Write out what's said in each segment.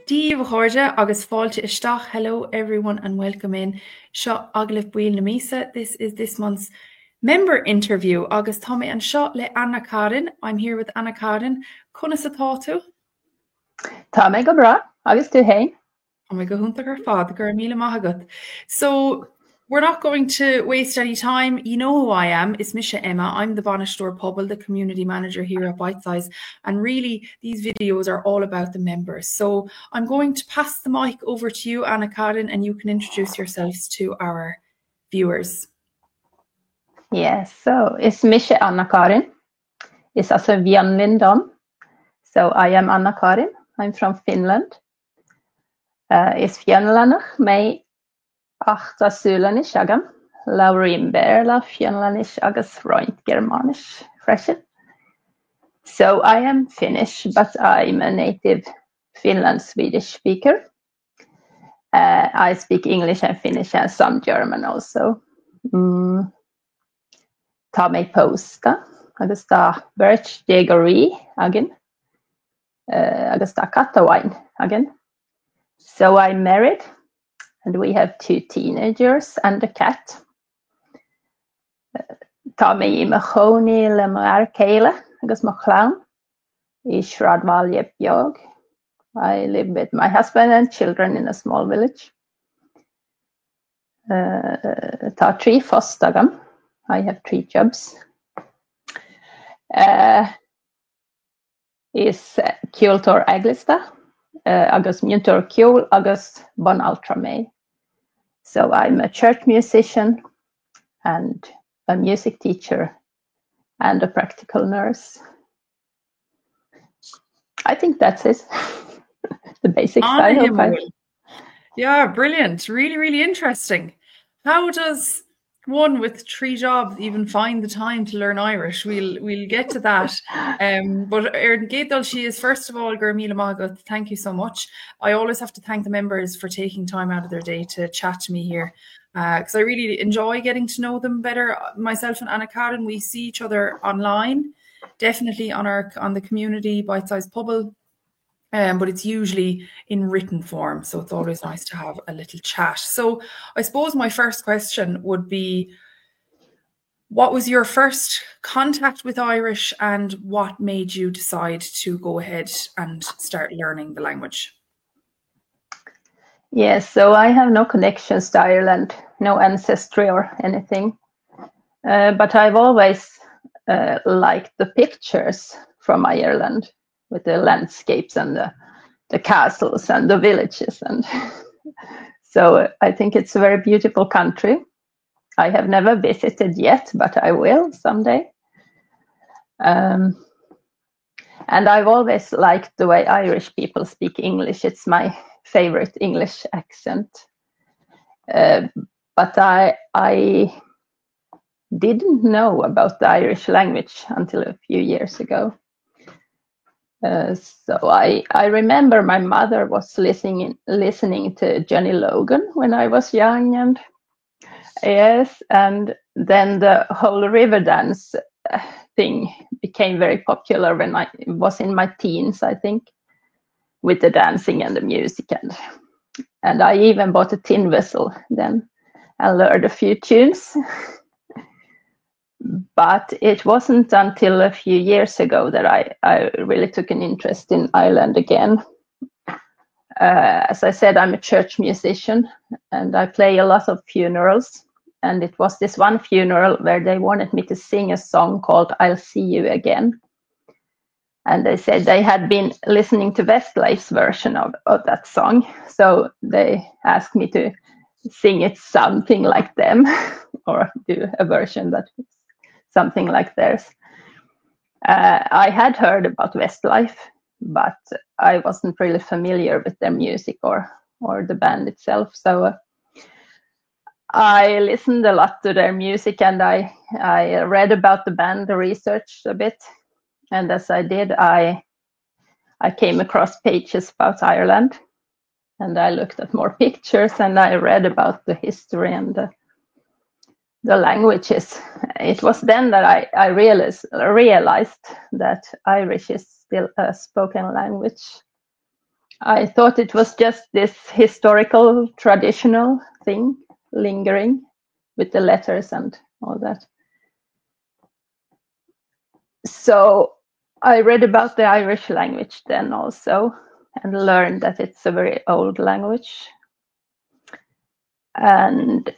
Díomh Chorja agus fáilte isteach. Hello everyone and welcome in. Seo Aglah Buil na Misa. This is this month's member interview. Agus tá mé an seo le Anna-Karin. I'm here with Anna-Karin. Conna sa tá tú? Tá mé go bra, agus tú hain. Oh my god, gur fad, gur míle maith agat. So we're not going to waste any time. You know who I am. It's Misha Emma. I'm the Bannister Pobble, the community manager here at Bite Size. And really, these videos are all about the members. So I'm going to pass the mic over to you, Anna-Karin, and you can introduce yourselves to our viewers. Yes, so it's Misha Anna-Karin. It's also Vianlindon. So I am Anna-Karin. I'm from Finland. It's Fianlanach, May Achta Sulanish agam, Laurimber la Fianlanish agus Roint Germanish freshen. So I am Finnish, but I'm a native Finland Swedish speaker. I speak English and Finnish and some German also. Ta me posta, agus ta birch degori again, agus ta katawain again. So I'm married. And we have 2 teenagers and a cat. Tá mé I machoni le mar céile agus mo clown. I Shradvalje Bjog. I live with my husband and children in a small village. Tá 3 fostagam. I have 3 jobs. Is Kjoltor Aglista. Agus Muntor Kjol agus Bon Ultramay. So I'm a church musician and a music teacher and a practical nurse. I think that's it. The basics. I hope. Yeah, brilliant. Really, really interesting. How does one with 3 jobs even find the time to learn Irish? We'll get to that. But Gaedal, she is first of all gur míle maith agat. Thank you so much. I always have to thank the members for taking time out of their day to chat to me here, because I really enjoy getting to know them better. Myself and Anna-Karin, we see each other online, definitely on the community bite-sized Pobble. But it's usually in written form, so it's always nice to have a little chat. So I suppose my first question would be, what was your first contact with Irish and what made you decide to go ahead and start learning the language? Yes, so I have no connections to Ireland, no ancestry or anything. But I've always liked the pictures from Ireland, with the landscapes and the castles and the villages. And so I think it's a very beautiful country. I have never visited yet, but I will someday. And I've always liked the way Irish people speak English. It's my favorite English accent. But I didn't know about the Irish language until a few years ago. So I remember my mother was listening to Johnny Logan when I was young, and yes, and then the whole river dance thing became very popular when I was in my teens, I think, with the dancing and the music, and I even bought a tin whistle then and learned a few tunes. But it wasn't until a few years ago that I really took an interest in Ireland again. As I said, I'm a church musician and I play a lot of funerals. And it was this one funeral where they wanted me to sing a song called I'll See You Again. And they said they had been listening to Westlife's version of that song. So they asked me to sing it something like them or do a version that was something like theirs. I had heard about Westlife, but I wasn't really familiar with their music or the band itself. So I listened a lot to their music, and I read about the band, researched a bit. And as I did, I came across pages about Ireland, and I looked at more pictures, and I read about the history and the languages. It was then that I realized that Irish is still a spoken language. I thought it was just this historical, traditional thing, lingering with the letters and all that. So I read about the Irish language then also, and learned that it's a very old language. And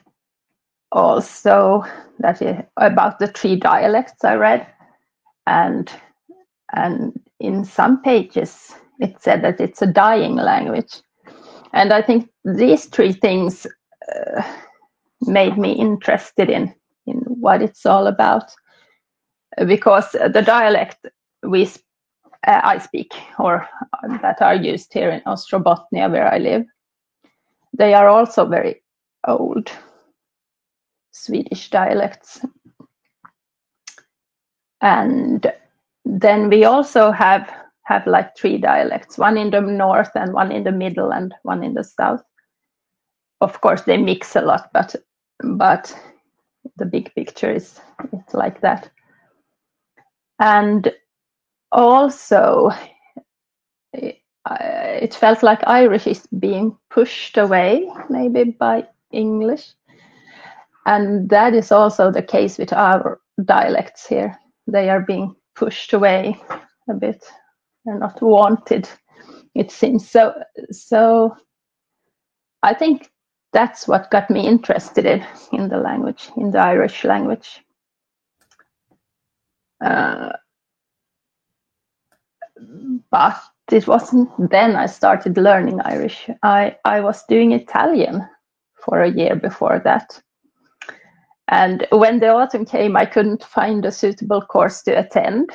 also about the 3 dialects I read, and in some pages it said that it's a dying language. And I think these 3 things made me interested in what it's all about, because the dialect I speak, or that are used here in Ostrobothnia where I live, they are also very old Swedish dialects. And then we also have like 3 dialects, one in the north and one in the middle and one in the south. Of course, they mix a lot, but the big picture is it's like that. And also, it felt like Irish is being pushed away, maybe by English. And that is also the case with our dialects here. They are being pushed away a bit. They're not wanted, it seems. So I think that's what got me interested in the language, in the Irish language. But it wasn't then I started learning Irish. I was doing Italian for a year before that. And when the autumn came, I couldn't find a suitable course to attend,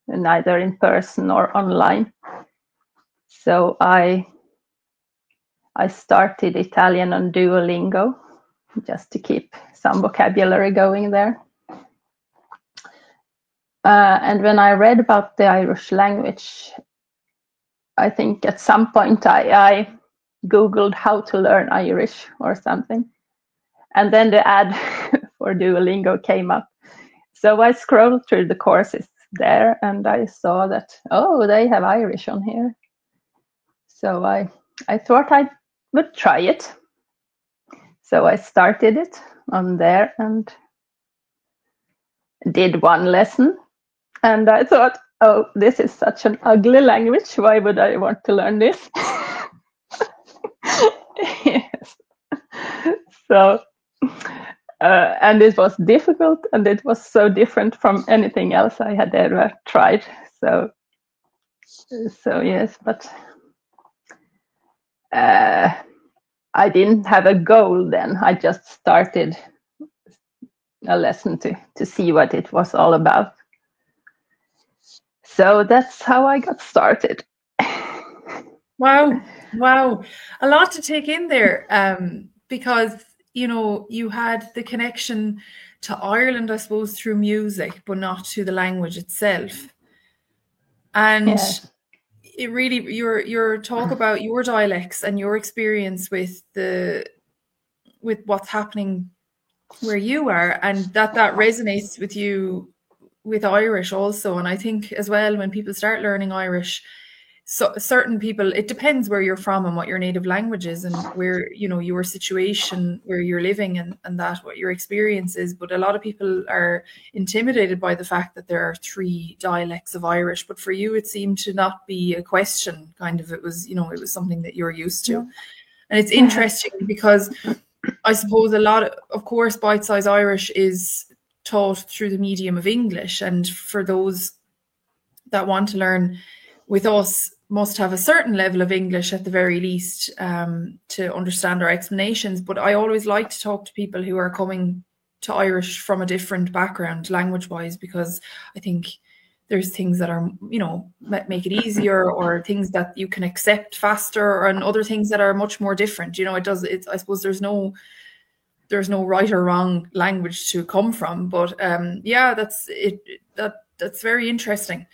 neither in person or online. So I started Italian on Duolingo, just to keep some vocabulary going there. And when I read about the Irish language, I think at some point I Googled how to learn Irish or something. And then the ad for Duolingo came up. So I scrolled through the courses there and I saw that, oh, they have Irish on here. So I thought I would try it. So I started it on there and did 1 lesson. And I thought, oh, this is such an ugly language. Why would I want to learn this? Yes. So, and it was difficult, and it was so different from anything else I had ever tried. So yes, but I didn't have a goal then. I just started a lesson to see what it was all about. So that's how I got started. Wow. A lot to take in there, because, you know, you had the connection to Ireland, I suppose, through music, but not to the language itself. And yes. It really, your talk about your dialects and your experience with what's happening where you are, and that resonates with you with Irish also. And I think as well, when people start learning Irish, so certain people, it depends where you're from and what your native language is and where, you know, your situation, where you're living and that, what your experience is. But a lot of people are intimidated by the fact that there are 3 dialects of Irish. But for you, it seemed to not be a question, kind of. It was, you know, it was something that you're used to. And it's interesting because I suppose a lot of course, Bite Size Irish is taught through the medium of English. And for those that want to learn with us, must have a certain level of English at the very least, to understand our explanations. But I always like to talk to people who are coming to Irish from a different background, language-wise, because I think there's things that are, you know, make it easier, or things that you can accept faster, and other things that are much more different. You know, I suppose there's no right or wrong language to come from. But yeah, that's it. That that's very interesting.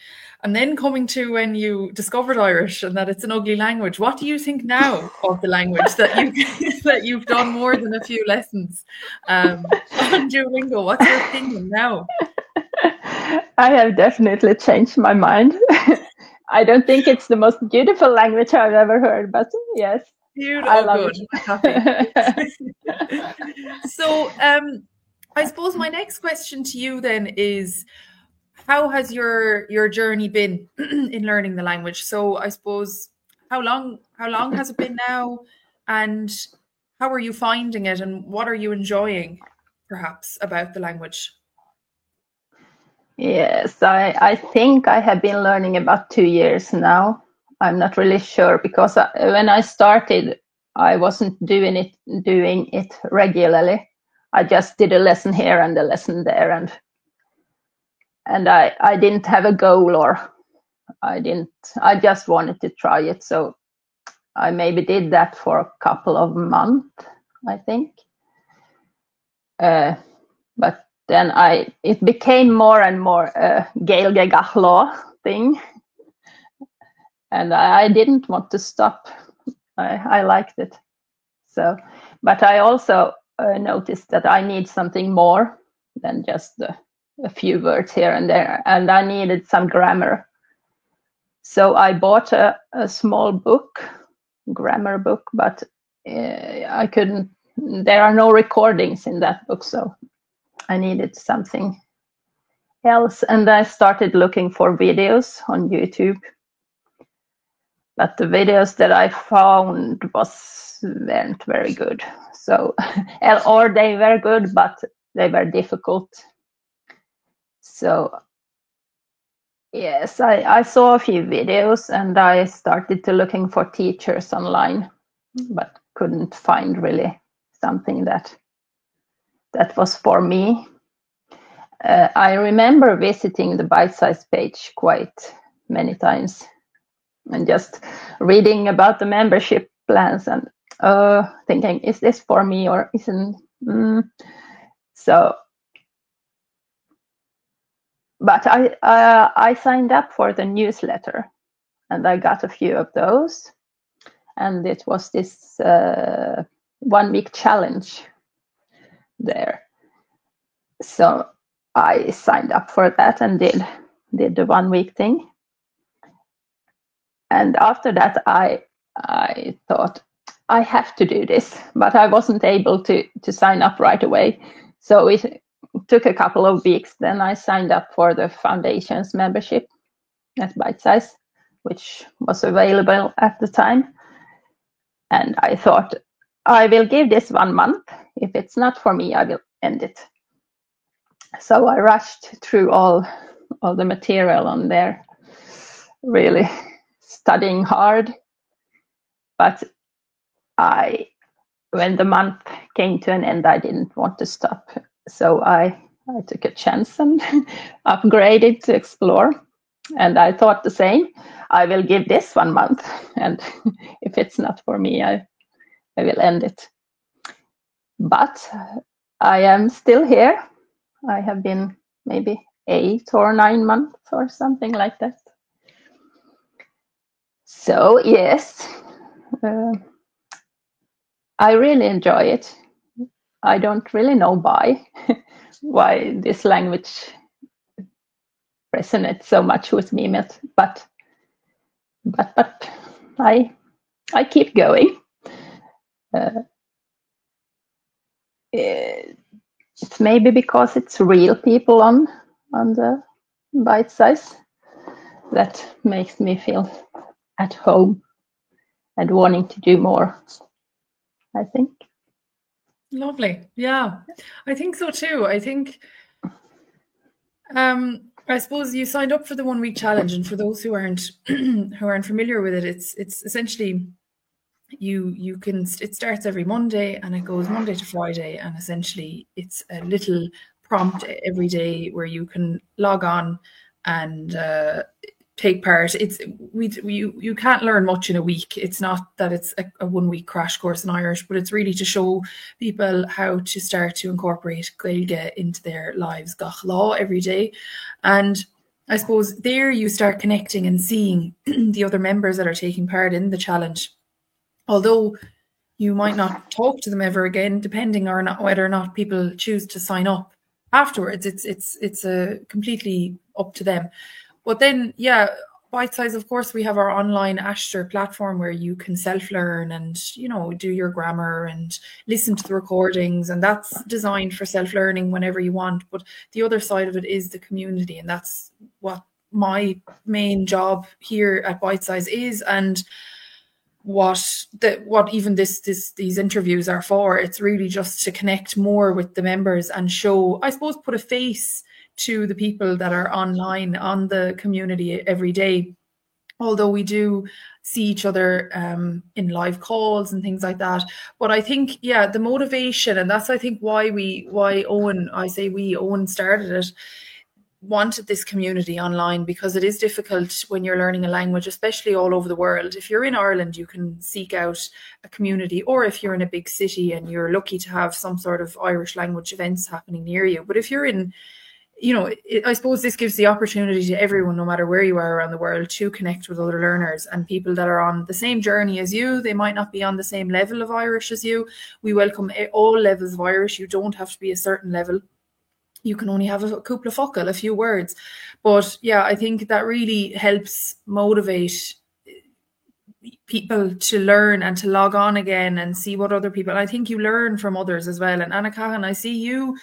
And then coming to when you discovered Irish and that it's an ugly language, what do you think now of the language that you that you've done more than a few lessons on Duolingo? What's your opinion now? I have definitely changed my mind. I don't think it's the most beautiful language I've ever heard, but yes, I love good. it. So, I suppose my next question to you then is, how has your journey been in learning the language? So, I suppose how long has it been now, and how are you finding it, and what are you enjoying, perhaps, about the language? Yes, I think I have been learning about 2 years now. I'm not really sure because when I started, I wasn't doing it regularly. I just did a lesson here and a lesson there, and I didn't have a goal, or I just wanted to try it. So I maybe did that for a couple of months, I think. But then it became more and more a Gaeilge Gachlaw thing, and I didn't want to stop. I liked it. So, but I also noticed that I need something more than just a few words here and there, and I needed some grammar. So I bought a small book, grammar book, but I couldn't. There are no recordings in that book, so I needed something else, and I started looking for videos on YouTube. But the videos that I found weren't very good. So, or they were good, but they were difficult. So, yes, I saw a few videos, and I started to looking for teachers online, but couldn't find really something that was for me. I remember visiting the Bite Size page quite many times and just reading about the membership plans and thinking, is this for me or isn't? So, but I signed up for the newsletter, and I got a few of those, and it was this 1 week challenge there. So I signed up for that and did the 1 week thing. And after that, I thought I have to do this, but I wasn't able to sign up right away. So it took a couple of weeks. Then I signed up for the foundation's membership at Bite Size, which was available at the time. And I thought, I will give this 1 month. If it's not for me, I will end it. So I rushed through all the material on there, really studying hard. But when the month came to an end, I didn't want to stop. So I took a chance and upgraded to Explore. And I thought the same. I will give this 1 month. And if it's not for me, I will end it. But I am still here. I have been maybe 8 or 9 months or something like that. So yes, I really enjoy it. I don't really know why this language resonates so much with me, but I keep going. It's maybe because it's real people on the Bite Size that makes me feel at home and wanting to do more, I think. Lovely. Yeah, I think so too. I think, I suppose you signed up for the 1 week challenge, and for those who aren't familiar with it, it's essentially it starts every Monday and it goes Monday to Friday, and essentially it's a little prompt every day where you can log on and take part. You can't learn much in a week. It's not that it's a 1 week crash course in Irish, but it's really to show people how to start to incorporate Gaeilge into their lives, Gach Law, every day. And I suppose there you start connecting and seeing the other members that are taking part in the challenge. Although you might not talk to them ever again, depending on whether or not people choose to sign up afterwards. It's a completely up to them. But then, yeah, Bite Size, of course, we have our online Ashter platform where you can self-learn and, do your grammar and listen to the recordings. And that's designed for self-learning whenever you want. But the other side of it is the community. And that's what my main job here at Bite Size is. And what even these interviews are for. It's really just to connect more with the members and show, I suppose, put a face to the people that are online on the community every day. Although we do see each other in live calls and things like that. But I think, yeah, the motivation, and that's, I think, why Owen started it, wanted this community online, because it is difficult when you're learning a language, especially all over the world. If you're in Ireland, you can seek out a community, or if you're in a big city and you're lucky to have some sort of Irish language events happening near you. But if you're in, I suppose this gives the opportunity to everyone, no matter where you are around the world, to connect with other learners and people that are on the same journey as you. They might not be on the same level of Irish as you. We welcome all levels of Irish. You don't have to be a certain level. You can only have a couple of focal, a few words. But yeah, I think that really helps motivate people to learn and to log on again and see what other people, I think you learn from others as well. And Anna-Karin, I see you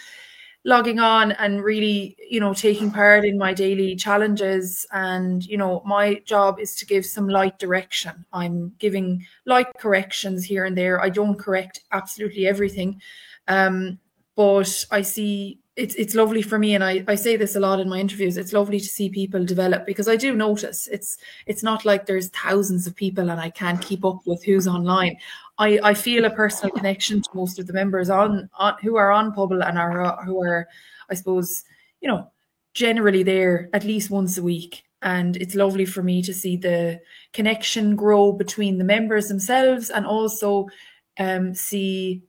logging on and really, taking part in my daily challenges. And, my job is to give some light direction. I'm giving light corrections here and there. I don't correct absolutely everything. But I see it's lovely for me, and I say this a lot in my interviews, it's lovely to see people develop, because I do notice it's not like there's thousands of people and I can't keep up with who's online. I feel a personal connection to most of the members on who are on Pubble and who are, I suppose, generally there at least once a week. And it's lovely for me to see the connection grow between the members themselves, and also see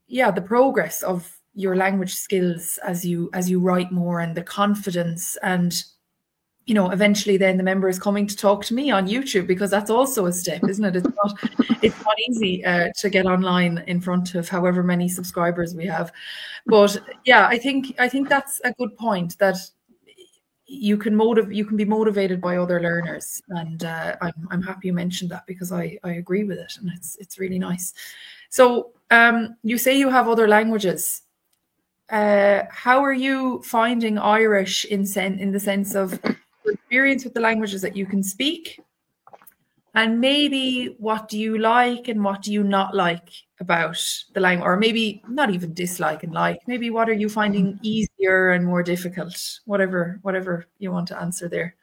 the progress of your language skills as you write more, and the confidence. And eventually then the member is coming to talk to me on YouTube, because that's also a step, isn't it? It's not easy to get online in front of however many subscribers we have. But yeah, I think that's a good point, that you can be motivated by other learners. And I'm happy you mentioned that, because I agree with it, and it's really nice. So you say you have other languages. How are you finding Irish in the sense of your experience with the languages that you can speak? And maybe what do you like and what do you not like about the language? Or maybe not even dislike and like. Maybe what are you finding easier and more difficult? Whatever you want to answer there.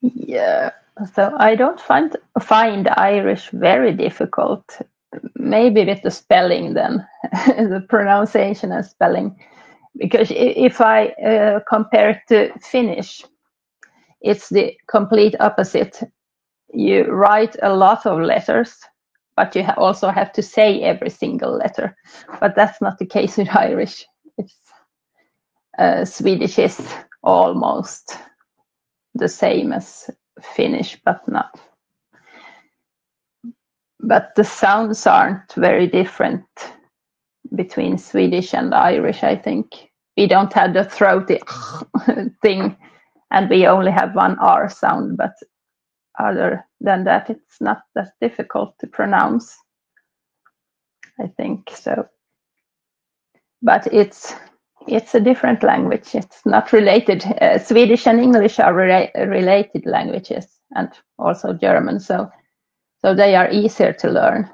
Yeah, so I don't find Irish very difficult. Maybe with the spelling then, the pronunciation and spelling. Because if I compare it to Finnish, it's the complete opposite. You write a lot of letters, but you also have to say every single letter. But that's not the case with Irish. It's Swedish is almost the same as Finnish, but not. But the sounds aren't very different between Swedish and Irish, I think. We don't have the throaty thing, and we only have one R sound, but other than that, it's not that difficult to pronounce, I think so. But it's a different language. It's not related. Swedish and English are related languages, and also German, so they are easier to learn.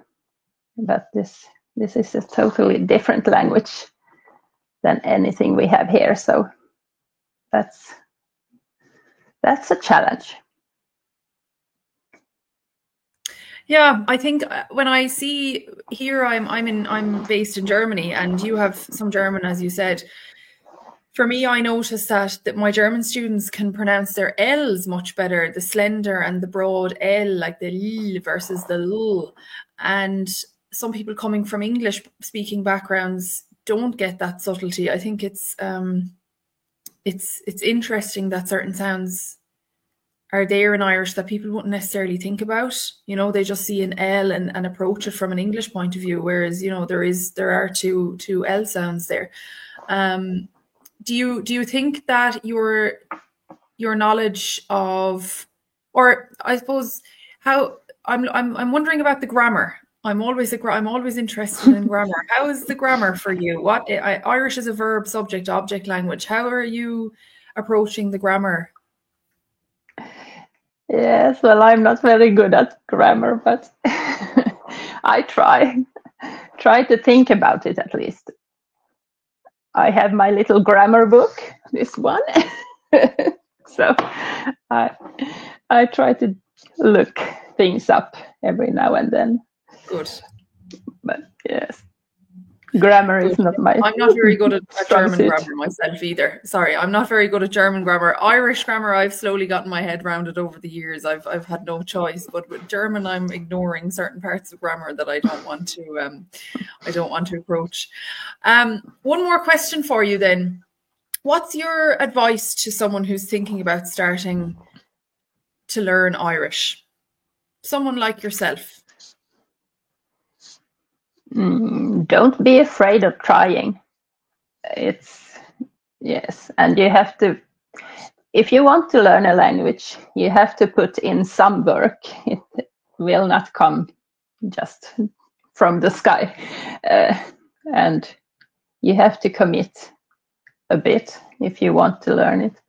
But this is a totally different language than anything we have here. So that's a challenge. Yeah, I think when I see here, I'm based in Germany, and you have some German, as you said. For me, I noticed that my German students can pronounce their L's much better, the slender and the broad L, like the L versus the L. And some people coming from English speaking backgrounds don't get that subtlety. I think it's it's interesting that certain sounds are there in Irish that people wouldn't necessarily think about. You know, they just see an L and approach it from an English point of view, whereas, you know, there are two L sounds there. Do you think that your knowledge of, or I suppose how I'm wondering about the grammar. I'm always interested in grammar. How is the grammar for you? Irish is a verb, subject, object language. How are you approaching the grammar? Yes, well, I'm not very good at grammar, but I try to think about it at least. I have my little grammar book, this one. So I try to look things up every now and then. Good. But yes, grammar is not my. I'm not very good at German grammar myself either. Sorry, I'm not very good at German grammar. Irish grammar, I've slowly gotten my head around it over the years. I've had no choice. But with German, I'm ignoring certain parts of grammar that I don't want to approach. One more question for you then. What's your advice to someone who's thinking about starting to learn Irish? Someone like yourself. Don't be afraid of trying. Yes, and you have to, if you want to learn a language, you have to put in some work. It will not come just from the sky. And you have to commit a bit if you want to learn it,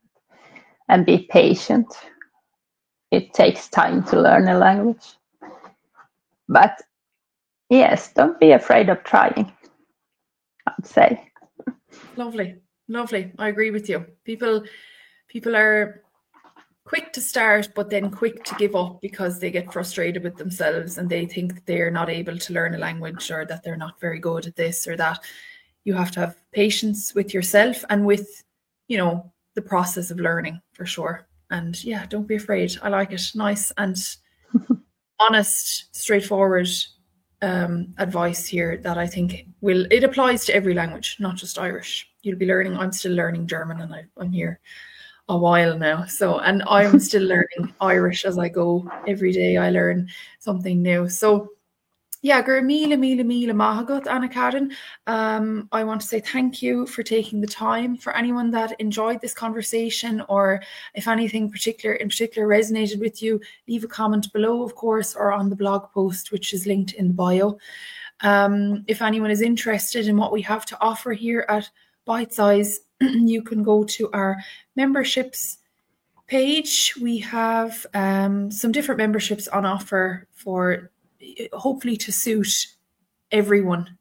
and be patient. It takes time to learn a language. But yes, don't be afraid of trying, I'd say. Lovely. I agree with you. People are quick to start, but then quick to give up because they get frustrated with themselves and they think that they're not able to learn a language, or that they're not very good at this or that. You have to have patience with yourself and with, you know, the process of learning, for sure. And yeah, don't be afraid. I like it. Nice and honest, straightforward advice here that I think it applies to every language, not just Irish. You'll be learning. I'm still learning German, and I'm here a while now. So, and I'm still learning Irish as I go. Every day I learn something new. So yeah, gur míle mahagat, Anna-Karin. I want to say thank you for taking the time. For anyone that enjoyed this conversation, or if anything in particular resonated with you, leave a comment below, of course, or on the blog post, which is linked in the bio. If anyone is interested in what we have to offer here at Bite Size, you can go to our memberships page. We have some different memberships on offer for hopefully to suit everyone,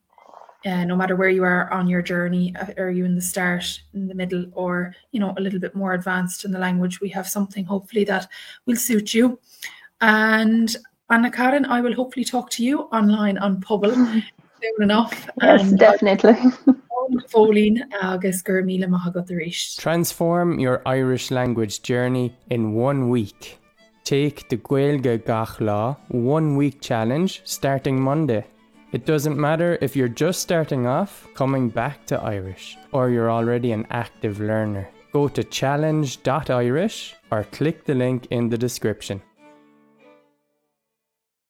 no matter where you are on your journey. Are you in the start, in the middle, or, you know, a little bit more advanced in the language? We have something hopefully that will suit you. And Anna-Karin, I will hopefully talk to you online on Pobble soon enough. Yes, and definitely. Transform your Irish language journey in 1 week. Take the Gaeilge Gach Lá 1 week challenge starting Monday. It doesn't matter if you're just starting off, coming back to Irish, or you're already an active learner. Go to challenge.irish or click the link in the description.